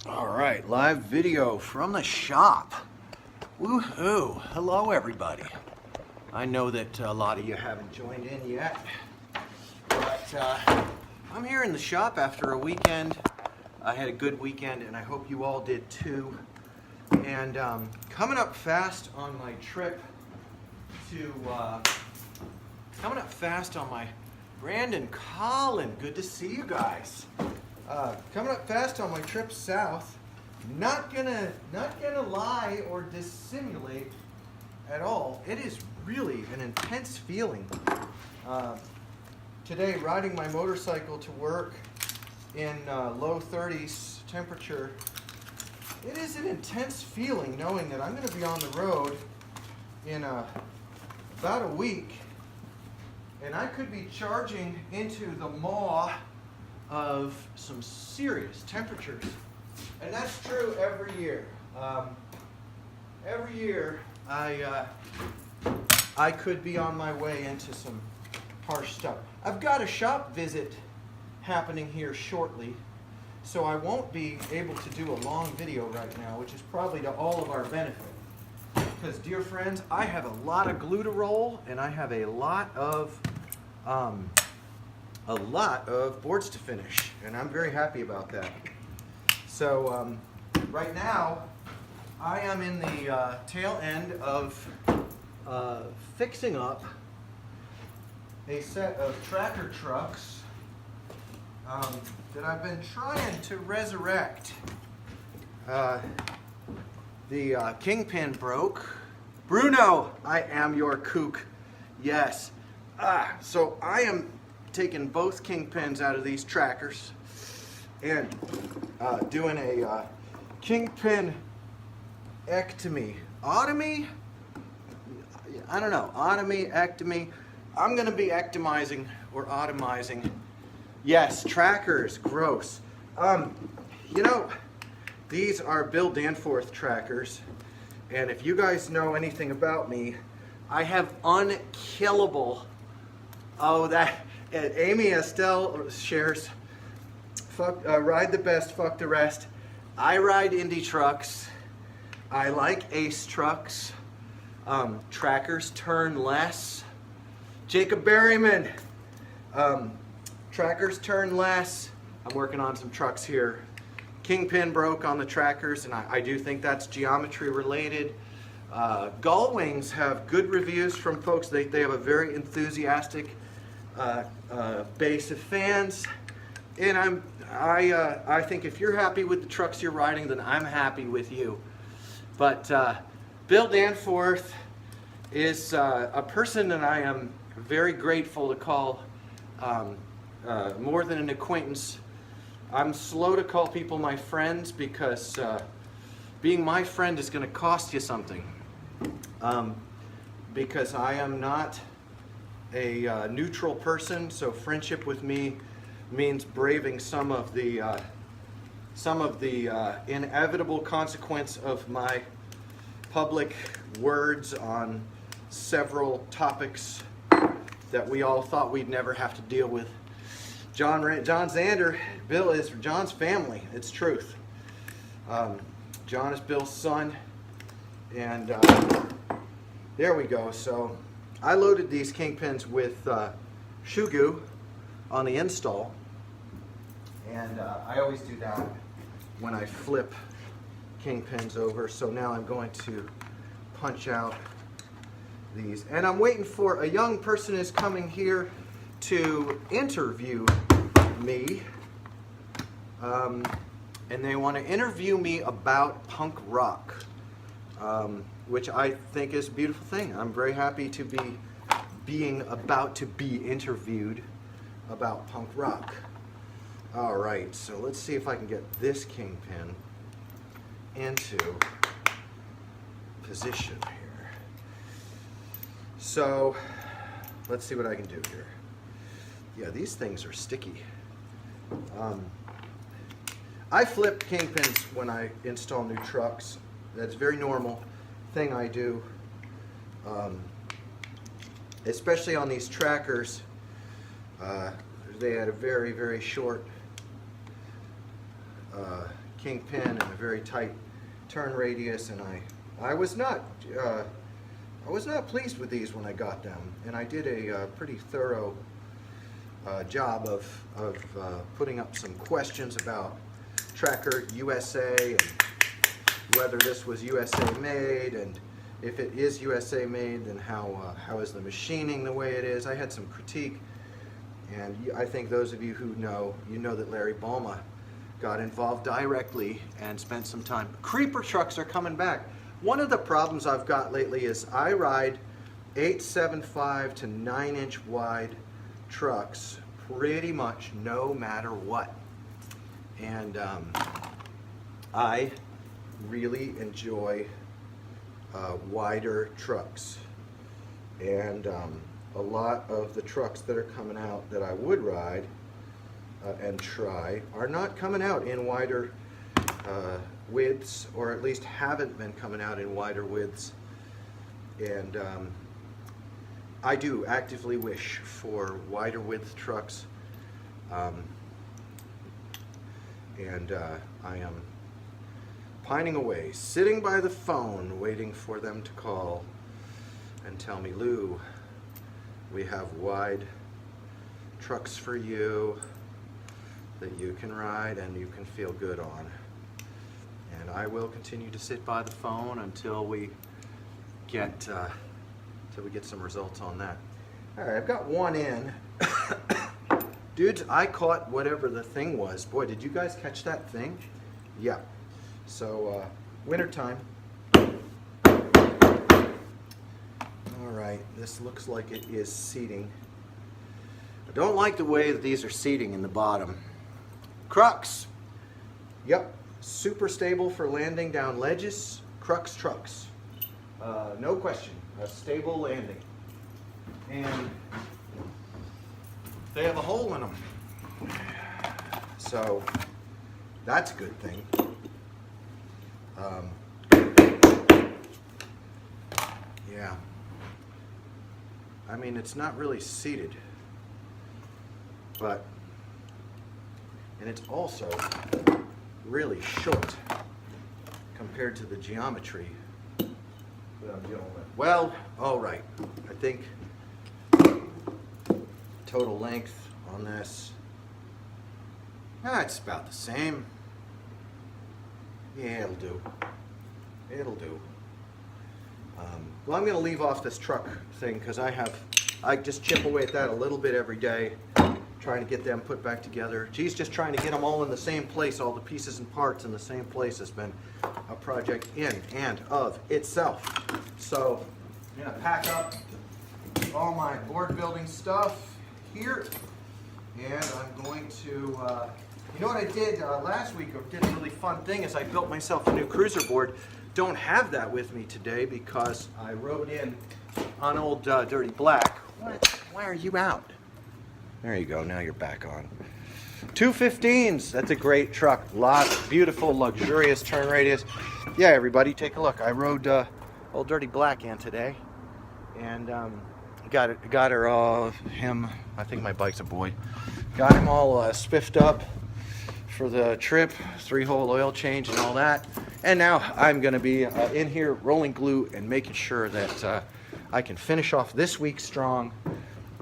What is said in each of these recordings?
All right, live video from the shop. Woohoo! Hello, everybody. I know that a lot of you haven't joined in yet, but I'm here in the shop after a weekend. I had a good weekend, and I hope you all did too. And coming up fast on my trip to, Brandon, Colin, good to see you guys. Coming up fast on my trip south. Not gonna lie or dissimulate at all. It is really an intense feeling. Today, riding my motorcycle to work in low 30s temperature, it is an intense feeling knowing that I'm going to be on the road in about a week, and I could be charging into the maw of some serious temperatures. And that's true every year. Every year I could be on my way into some harsh stuff. I've got a shop visit happening here shortly, so I won't be able to do a long video right now, which is probably to all of our benefit. Because, dear friends, I have a lot of glue to roll, and I have a lot of boards to finish, and I'm very happy about that. So right now, I am in the tail end of fixing up a set of tracker trucks that I've been trying to resurrect. The kingpin broke. Bruno, I am your kook. Yes. So I am taking both kingpins out of these trackers and doing a kingpin ectomy. Otomy? I don't know. Otomy, ectomy. I'm going to be ectomizing or automizing. Yes, trackers. Gross. You know, these are Bill Danforth trackers. And if you guys know anything about me, I have unkillable. Oh, that. Amy Estelle shares, ride the best, fuck the rest. I ride Indy trucks. I like Ace trucks. Trackers turn less. Jacob Berryman, trackers turn less. I'm working on some trucks here. Kingpin broke on the trackers, and I do think that's geometry related. Gull Wings have good reviews from folks. They have a very enthusiastic base of fans, and I think if you're happy with the trucks you're riding, then I'm happy with you. But Bill Danforth is a person that I am very grateful to call more than an acquaintance. I'm slow to call people my friends because being my friend is going to cost you something. Because I am not a neutral person, so friendship with me means braving some of the inevitable consequence of my public words on several topics that we all thought we'd never have to deal with. John Zander, Bill is John's family. It's truth. John is Bill's son, and there we go. So I loaded these kingpins with shoe goo on the install, and I always do that when I flip kingpins over. So now I'm going to punch out these, and I'm waiting for a young person is coming here to interview me, and they want to interview me about punk rock, which I think is a beautiful thing. I'm very happy to be about to be interviewed about punk rock. All right, so let's see if I can get this kingpin into position here. So let's see what I can do here. Yeah, these things are sticky. I flip kingpins when I install new trucks. That's a very normal thing I do, especially on these trackers. They had a very, very short kingpin and a very tight turn radius, and I was not pleased with these when I got them, and I did a pretty thorough job of putting up some questions about Tracker USA and whether this was USA made, and if it is USA made, then how is the machining the way it is. I had some critique, and I think those of you who know, you know that Larry Balma got involved directly and spent some time. Creeper trucks are coming back. One of the problems I've got lately is I ride 8.75 to 9-inch wide trucks pretty much no matter what. And I really enjoy wider trucks. And a lot of the trucks that are coming out that I would ride and try are not coming out in wider widths, or at least haven't been coming out in wider widths. And I do actively wish for wider width trucks, and I am pining away, sitting by the phone, waiting for them to call and tell me, Lou, we have wide trucks for you that you can ride and you can feel good on. And I will continue to sit by the phone until we get some results on that. All right, I've got one in. Dudes, I caught whatever the thing was. Boy, did you guys catch that thing? Yeah. So, wintertime. All right, this looks like it is seating. I don't like the way that these are seating in the bottom. Crux. Yep, super stable for landing down ledges. Crux trucks. No question, a stable landing. And they have a hole in them. So that's a good thing. Yeah. I mean, it's not really seated, but, and it's also really short compared to the geometry that I'm dealing with. Well, all right. I think total length on this, it's about the same. Yeah, it'll do. It'll do. Well, I'm going to leave off this truck thing because I just chip away at that a little bit every day, trying to get them put back together. Geez, just trying to get them all in the same place, all the pieces and parts in the same place has been a project in and of itself. So I'm going to pack up all my board building stuff here, and I'm going to, you know what I did last week? I did a really fun thing is I built myself a new cruiser board. Don't have that with me today because I rode in on old Dirty Black. Why are you out? There you go, now you're back on. 215s, that's a great truck. Beautiful, luxurious turn radius. Yeah, everybody, take a look. I rode old Dirty Black in today, and got her all, I think my bike's a boy. Got him all spiffed up for the trip, 3-hole oil change and all that. And now I'm going to be in here rolling glue and making sure that I can finish off this week strong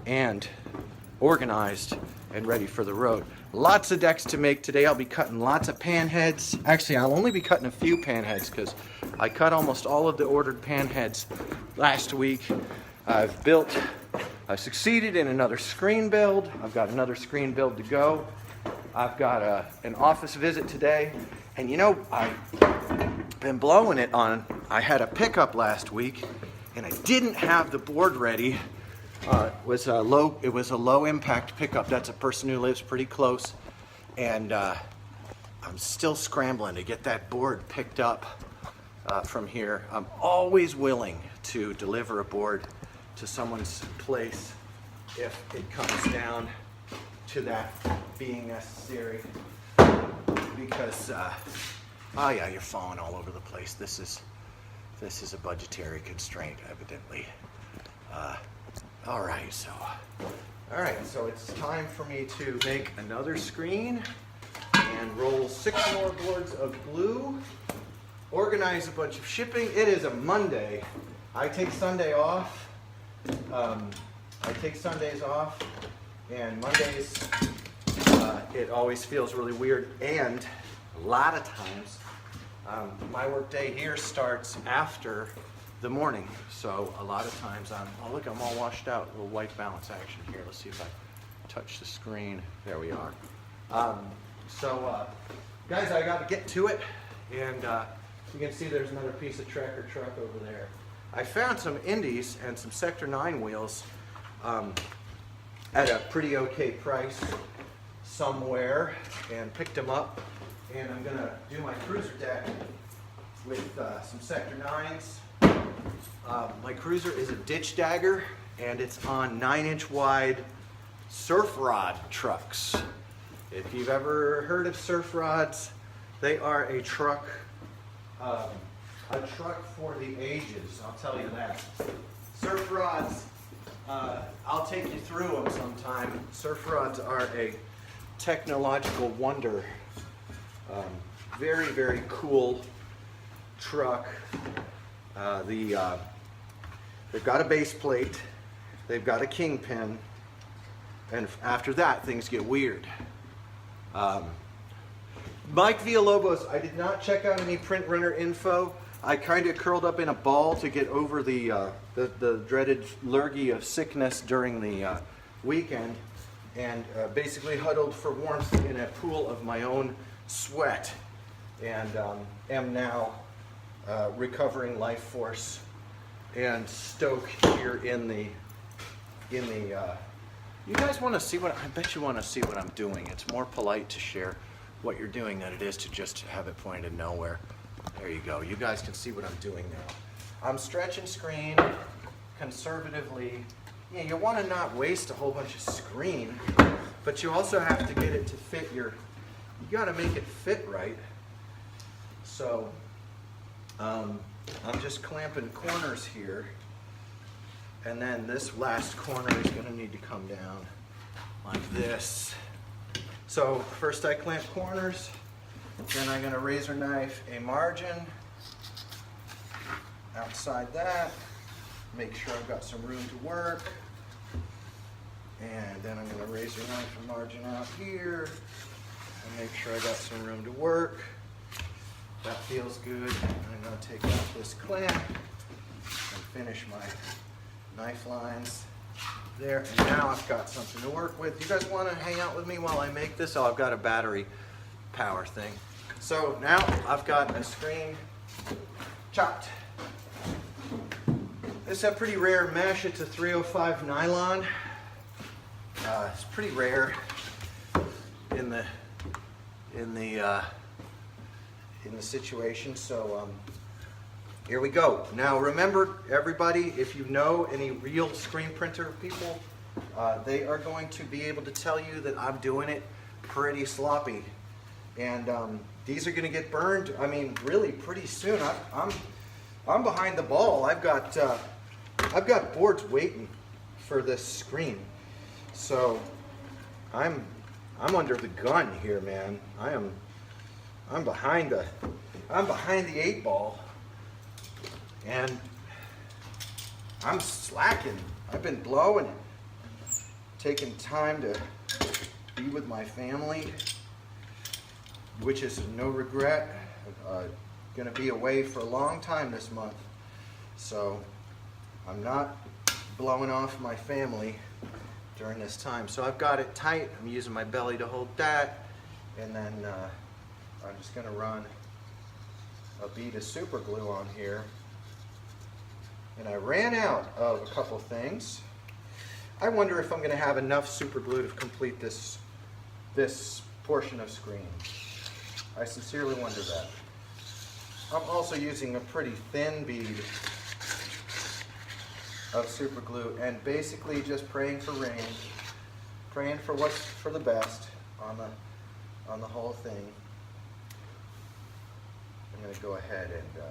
and organized and ready for the road. Lots of decks to make today. I'll be cutting lots of pan heads. Actually, I'll only be cutting a few pan heads because I cut almost all of the ordered pan heads last week. I succeeded in another screen build. I've got another screen build to go. I've got an office visit today. And you know, I've been blowing it on, I had a pickup last week and I didn't have the board ready. It was a low impact pickup. That's a person who lives pretty close. And I'm still scrambling to get that board picked up from here. I'm always willing to deliver a board to someone's place if it comes down to that being necessary. Because, oh yeah, you're falling all over the place. This is a budgetary constraint, evidently. All right, so it's time for me to make another screen, and roll 6 more boards of glue, organize a bunch of shipping. It is a Monday. I take Sunday off. I take Sundays off, and Mondays, it always feels really weird. And a lot of times, my work day here starts after the morning. So a lot of times oh look, I'm all washed out. A little white balance action here. Let's see if I touch the screen. There we are. Guys, I got to get to it. And you can see there's another piece of Trekker truck over there. I found some Indies and some Sector 9 wheels at a pretty okay price somewhere, and picked them up. And I'm gonna do my cruiser deck with some Sector 9s. My cruiser is a ditch dagger, and it's on 9-inch wide surf rod trucks. If you've ever heard of surf rods, they are a truck for the ages, I'll tell you that. Surf rods, I'll take you through them sometime. Surf rods are a technological wonder. Very, very cool truck. They've got a base plate, they've got a kingpin, and after that things get weird. Mike Villalobos, I did not check out any print runner info. I kind of curled up in a ball to get over the dreaded lurgy of sickness during the weekend, and basically huddled for warmth in a pool of my own sweat, and am now recovering life force and stoke here in the you guys want to see what, I bet you want to see what I'm doing. It's more polite to share what you're doing than it is to just have it pointed nowhere. There you go. You guys can see what I'm doing now. I'm stretching screen conservatively. Yeah, you want to not waste a whole bunch of screen, but you also have to get it to fit you got to make it fit right. So I'm just clamping corners here, and then this last corner is going to need to come down like this. So first I clamp corners, then I'm going to razor knife a margin outside that, make sure I've got some room to work, and then I'm going to razor knife a margin out here and make sure I got some room to work. That feels good. I'm going to take out this clamp and finish my knife lines there, and now I've got something to work with. You guys want to hang out with me while I make this? Oh, I've got a battery power thing. So now I've got a screen chopped. This is a pretty rare mesh. It's a 305 nylon. It's pretty rare in the situation. So here we go. Now remember, everybody, if you know any real screen printer people, they are going to be able to tell you that I'm doing it pretty sloppy, and these are going to get burned. I mean, really pretty soon. I'm behind the ball. I've got boards waiting for this screen, so I'm under the gun here, man. I'm behind the 8 ball. And I'm slacking. I've been blowing, taking time to be with my family, which is no regret. Going to be away for a long time this month, so I'm not blowing off my family during this time. So I've got it tight. I'm using my belly to hold that, and then I'm just going to run a bead of super glue on here. And I ran out of a couple things. I wonder if I'm going to have enough super glue to complete this portion of screen. I sincerely wonder that. I'm also using a pretty thin bead of super glue, and basically just praying for rain, praying for what's for the best on the whole thing. I'm going to go ahead and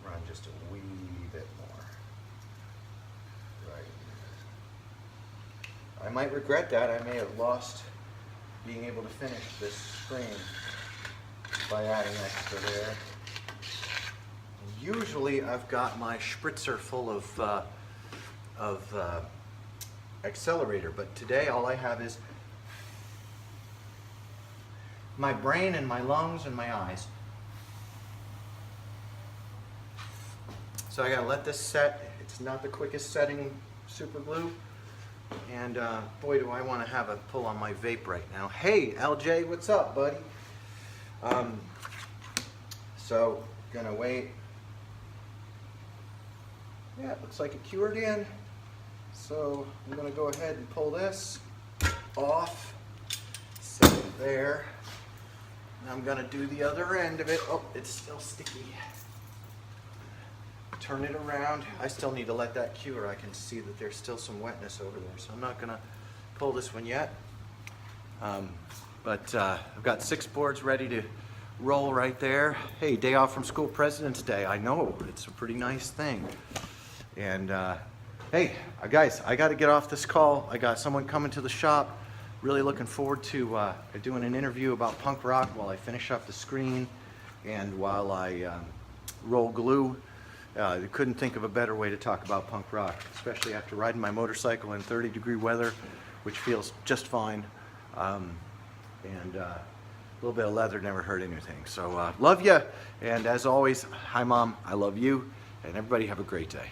run just a wee bit more. Right. I might regret that. I may have lost being able to finish this screen by adding extra there. Usually I've got my spritzer full of accelerator, but today all I have is my brain and my lungs and my eyes. So I gotta let this set. It's not the quickest setting super glue. And boy, do I want to have a pull on my vape right now. Hey, LJ, what's up, buddy? So, gonna wait. Yeah, it looks like it cured in. So, I'm gonna go ahead and pull this off. Set it there. And I'm gonna do the other end of it. Oh, it's still sticky. Turn it around. I still need to let that cure. I can see that there's still some wetness over there, so I'm not gonna pull this one yet. But I've got 6 boards ready to roll right there. Hey, day off from school, President's Day. I know, it's a pretty nice thing. And hey, guys, I gotta get off this call. I got someone coming to the shop. Really looking forward to doing an interview about punk rock while I finish up the screen and while I roll glue. Couldn't think of a better way to talk about punk rock, especially after riding my motorcycle in 30-degree weather, which feels just fine. And a little bit of leather never hurt anything. So love you, and as always, hi Mom, I love you, and everybody have a great day.